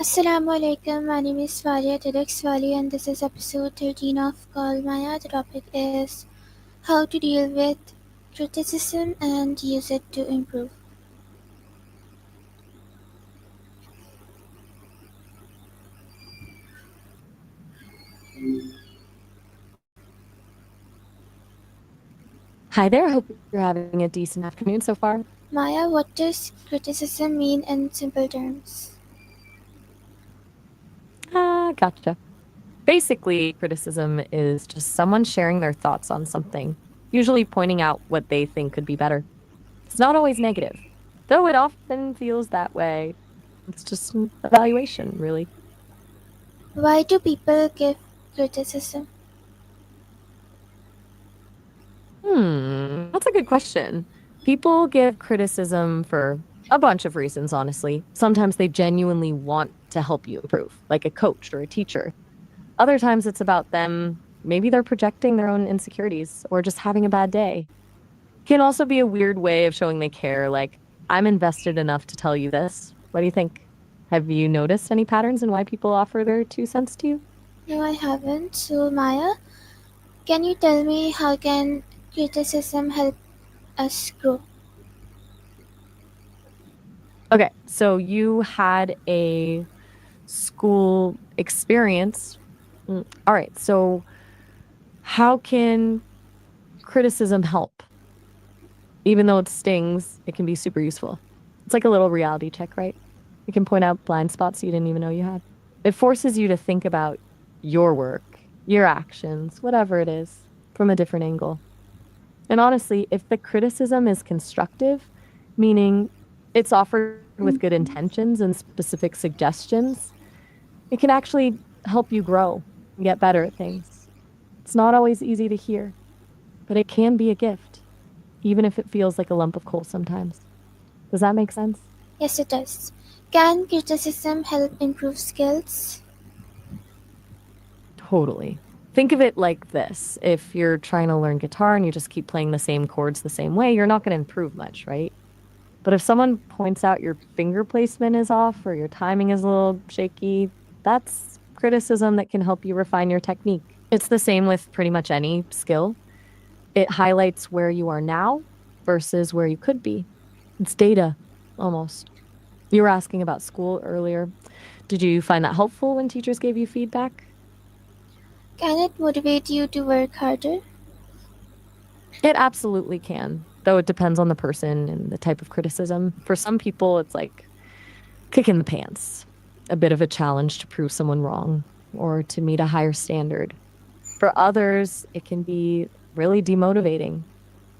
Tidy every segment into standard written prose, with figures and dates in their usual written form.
Assalamu alaikum. My name is Valia Tilak Swali, and this is episode 13 of Call Maya. The topic is how to deal with criticism and use it to improve. Hi there. I hope you're having a decent afternoon so far. Maya, what does criticism mean in simple terms? Gotcha. Basically, criticism is just someone sharing their thoughts on something, usually pointing out what they think could be better. It's not always negative, though it often feels that way. It's just an evaluation, really. Why do people give criticism? That's a good question. People give criticism for a bunch of reasons, honestly. Sometimes they genuinely want to help you improve, like a coach or a teacher. Other times it's about them, maybe they're projecting their own insecurities or just having a bad day. Can also be a weird way of showing they care, like, I'm invested enough to tell you this. What do you think? Have you noticed any patterns in why people offer their 2 cents to you? No, I haven't. So, Maya, can you tell me how can criticism help us grow? Okay, so you had a school experience. All right, so how can criticism help? Even though it stings, it can be super useful. It's like a little reality check, right? It can point out blind spots you didn't even know you had. It forces you to think about your work, your actions, whatever it is, from a different angle. And honestly, if the criticism is constructive, meaning it's offered with good intentions and specific suggestions, it can actually help you grow and get better at things. It's not always easy to hear, but it can be a gift, even if it feels like a lump of coal sometimes. Does that make sense? Yes, it does. Can criticism help improve skills? Totally. Think of it like this. If you're trying to learn guitar and you just keep playing the same chords the same way, you're not going to improve much, right? But if someone points out your finger placement is off or your timing is a little shaky, that's criticism that can help you refine your technique. It's the same with pretty much any skill. It highlights where you are now versus where you could be. It's data, almost. You were asking about school earlier. Did you find that helpful when teachers gave you feedback? Can it motivate you to work harder? It absolutely can, though it depends on the person and the type of criticism. For some people, it's like kick in the pants, a bit of a challenge to prove someone wrong or to meet a higher standard. For others, it can be really demotivating,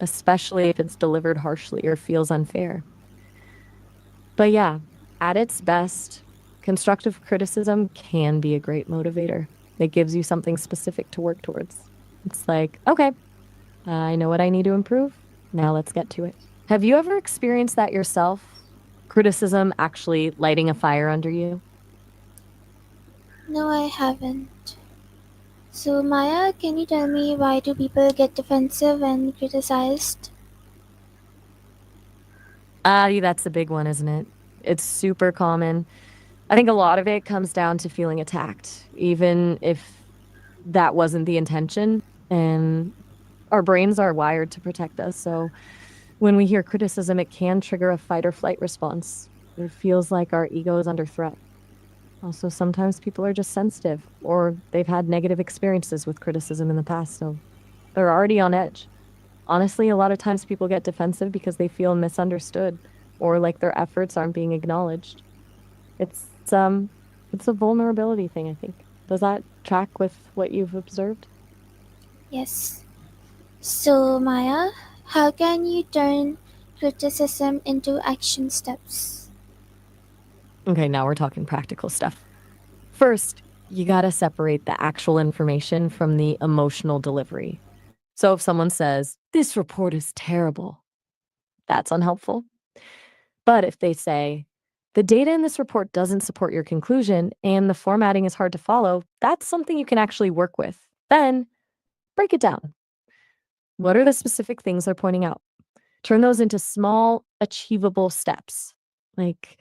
especially if it's delivered harshly or feels unfair. But yeah, at its best, constructive criticism can be a great motivator. It gives you something specific to work towards. It's like, okay, I know what I need to improve. Now let's get to it. Have you ever experienced that yourself? Criticism actually lighting a fire under you? No, I haven't. So, Maya, can you tell me why do people get defensive when criticized? That's a big one, isn't it? It's super common. I think a lot of it comes down to feeling attacked, even if that wasn't the intention. And our brains are wired to protect us. So when we hear criticism, it can trigger a fight or flight response. It feels like our ego is under threat. Also, sometimes people are just sensitive or they've had negative experiences with criticism in the past. So they're already on edge. Honestly, a lot of times people get defensive because they feel misunderstood or like their efforts aren't being acknowledged. It's it's a vulnerability thing, I think. Does that track with what you've observed? Yes. So, Maya, how can you turn criticism into action steps? Okay, now we're talking practical stuff. First, you got to separate the actual information from the emotional delivery. So if someone says, "This report is terrible," that's unhelpful. But if they say, "The data in this report doesn't support your conclusion and the formatting is hard to follow," that's something you can actually work with. Then break it down. What are the specific things they're pointing out? Turn those into small, achievable steps. Like,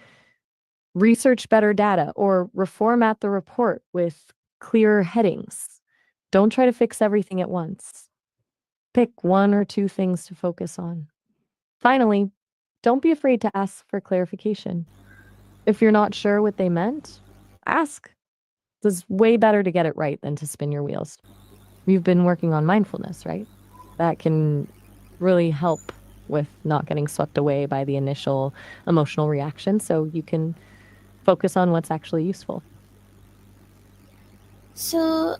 Research better data or reformat the report with clearer headings. Don't try to fix everything at once. Pick one or two things to focus on. Finally, don't be afraid to ask for clarification. If you're not sure what they meant, ask. It's way better to get it right than to spin your wheels. You've been working on mindfulness, right? That can really help with not getting swept away by the initial emotional reaction so you can focus on what's actually useful. So,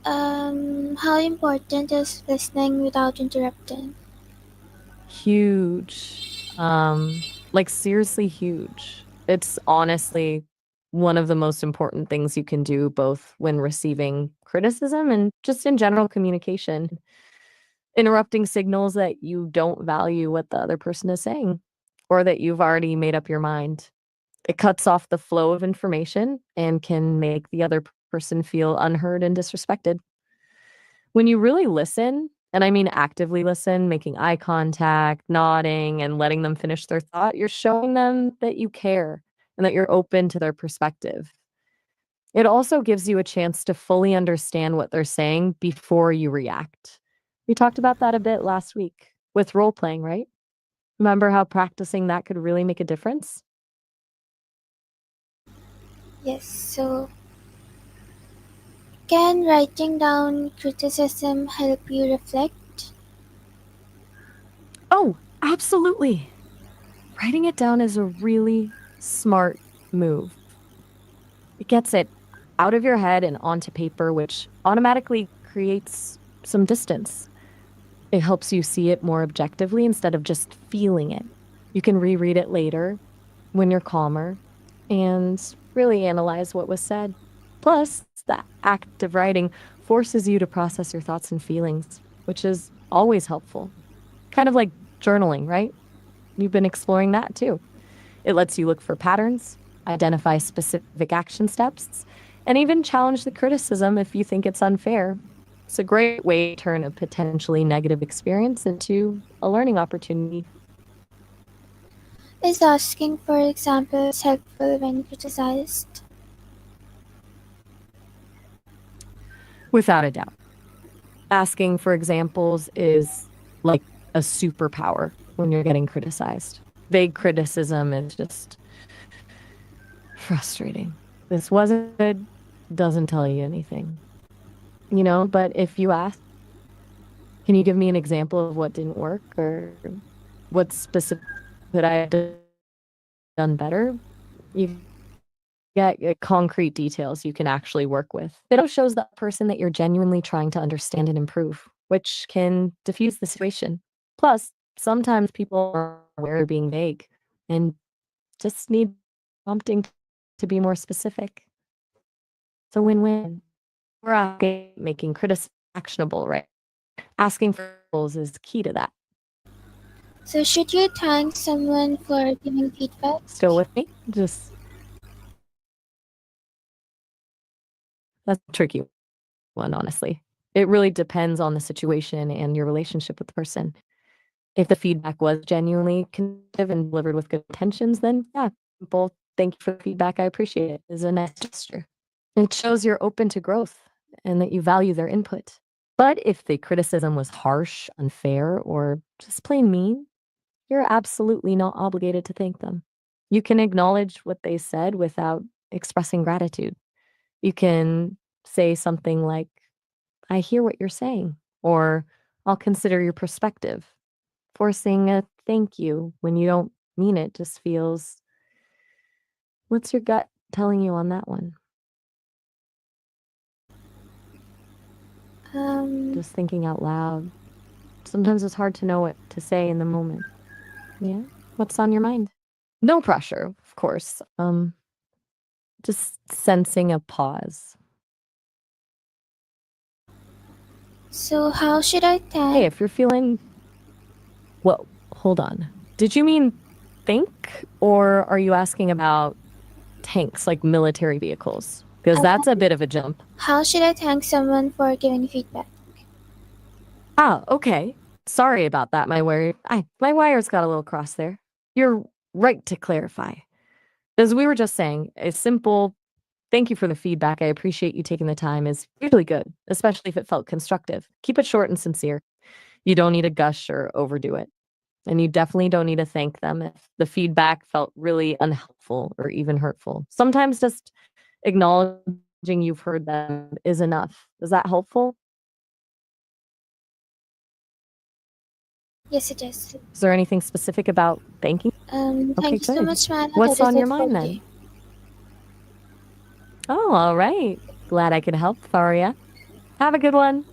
how important is listening without interrupting? Huge. Like seriously huge. It's honestly one of the most important things you can do both when receiving criticism and just in general communication. Interrupting signals that you don't value what the other person is saying or that you've already made up your mind. It cuts off the flow of information and can make the other person feel unheard and disrespected. When you really listen, and I mean actively listen, making eye contact, nodding, and letting them finish their thought, you're showing them that you care and that you're open to their perspective. It also gives you a chance to fully understand what they're saying before you react. We talked about that a bit last week with role playing, right? Remember how practicing that could really make a difference? Yes, so can writing down criticism help you reflect? Oh, absolutely. Writing it down is a really smart move. It gets it out of your head and onto paper, which automatically creates some distance. It helps you see it more objectively instead of just feeling it. You can reread it later when you're calmer and really analyze what was said. Plus, the act of writing forces you to process your thoughts and feelings, which is always helpful. Kind of like journaling, right? You've been exploring that too. It lets you look for patterns, identify specific action steps, and even challenge the criticism if you think it's unfair. It's a great way to turn a potentially negative experience into a learning opportunity. Is asking for examples helpful when criticized? Without a doubt. Asking for examples is like a superpower when you're getting criticized. Vague criticism is just frustrating. This wasn't good, doesn't tell you anything. But if you ask, can you give me an example of what didn't work or what specific could I have done better? You get concrete details you can actually work with. It also shows the person that you're genuinely trying to understand and improve, which can diffuse the situation. Plus, sometimes people are aware of being vague and just need prompting to be more specific. It's a win-win. We're making criticism actionable, right? Asking for goals is key to that. So, should you thank someone for giving feedback? Still with me? Just that's a tricky one, honestly. It really depends on the situation and your relationship with the person. If the feedback was genuinely constructive and delivered with good intentions, then yeah, both thank you for the feedback. I appreciate it. Is a nice gesture. It shows you're open to growth and that you value their input. But if the criticism was harsh, unfair, or just plain mean, you're absolutely not obligated to thank them. You can acknowledge what they said without expressing gratitude. You can say something like, I hear what you're saying, or I'll consider your perspective. Forcing a thank you when you don't mean it just feels, what's your gut telling you on that one? Um, Just thinking out loud. Sometimes it's hard to know what to say in the moment. Yeah. What's on your mind? No pressure, of course. Just sensing a pause. so, how should I Hey, thank? if you're feeling, whoa, hold on. Did you mean think, or are you asking about tanks, like military vehicles? Because I that's a thought, bit of a jump. how should I thank someone for giving feedback? Ah, okay. Sorry about that. My wires got a little crossed there. You're right to clarify. As we were just saying, a simple thank you for the feedback. I appreciate you taking the time is usually good, especially if it felt constructive. Keep it short and sincere. You don't need to gush or overdo it. And you definitely don't need to thank them if the feedback felt really unhelpful or even hurtful. Sometimes just acknowledging you've heard them is enough. Is that helpful? Yes, it is. Is there anything specific about thanking? Thank Okay, you so good. much, Maya. That What's is on it your for mind today. then? Oh, all right. Glad I could help, Faria. Have a good one.